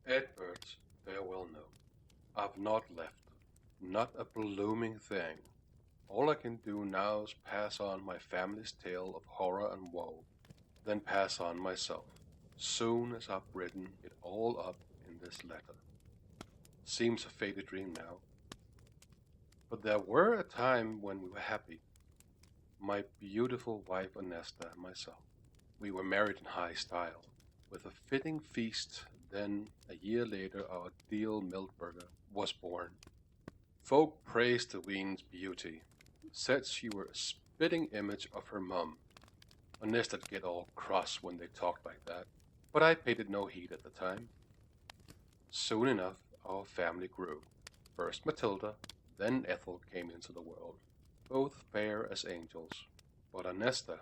Eadberth, farewell now. I've not left, not a blooming thing. All I can do now is pass on my family's tale of horror and woe, then pass on myself, soon as I've written it all up in this letter. Seems a faded dream now. But there were a time when we were happy, my beautiful wife Onesta and myself. We were married in high style, with a fitting feast. Then, a year later, our dear Miltberger was born. Folk praised the wean's beauty, said she were a spitting image of her mum. Onesta'd get all cross when they talked like that, but I paid it no heed at the time. Soon enough, our family grew. First Matilda, then Ethel came into the world, both fair as angels. But Onesta,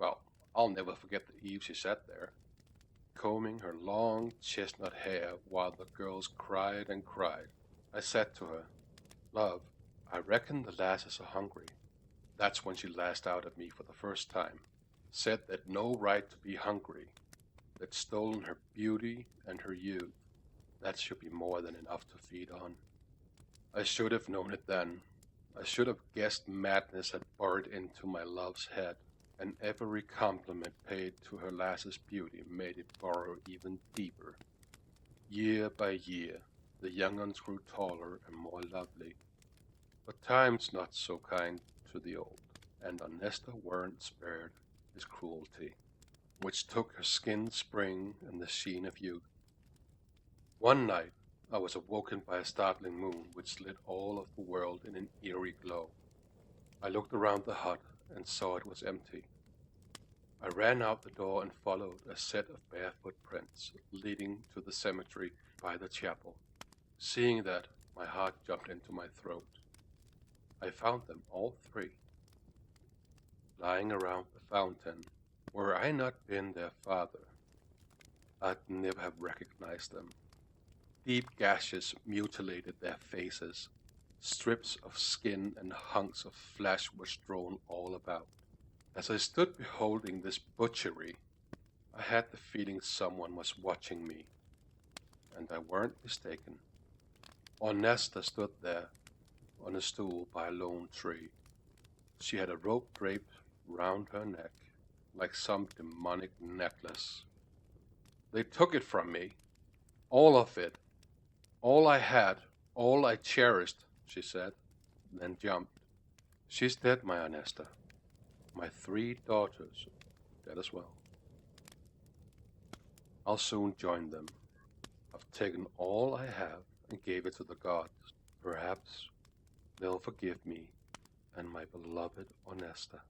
well, I'll never forget the eve she sat there, combing her long chestnut hair while the girls cried and cried. I said to her, "Love, I reckon the lasses are hungry." That's when she lashed out at me for the first time, said that no right to be hungry, that stolen her beauty and her youth. That should be more than enough to feed on. I should have known it then. I should have guessed madness had burrowed into my love's head, and every compliment paid to her lass's beauty made it burrow even deeper. Year by year, the young ones grew taller and more lovely. But time's not so kind to the old, and Onesta weren't spared his cruelty, which took her skin's spring and the sheen of youth. One night I was awoken by a startling moon which lit all of the world in an eerie glow. I looked around the hut and saw it was empty. I ran out the door and followed a set of barefoot prints leading to the cemetery by the chapel. Seeing that, my heart jumped into my throat. I found them all three, lying around the fountain. Were I not been their father, I'd never have recognized them. Deep gashes mutilated their faces. Strips of skin and hunks of flesh were strewn all about. As I stood beholding this butchery, I had the feeling someone was watching me, and I weren't mistaken. Onesta stood there on a stool by a lone tree. She had a rope draped round her neck like some demonic necklace. They took it from me, all of it, all I had, all I cherished, she said, then jumped. She's dead, my Onesta. My 3 daughters, dead as well. I'll soon join them. I've taken all I have and gave it to the gods. Perhaps they'll forgive me and my beloved Onesta.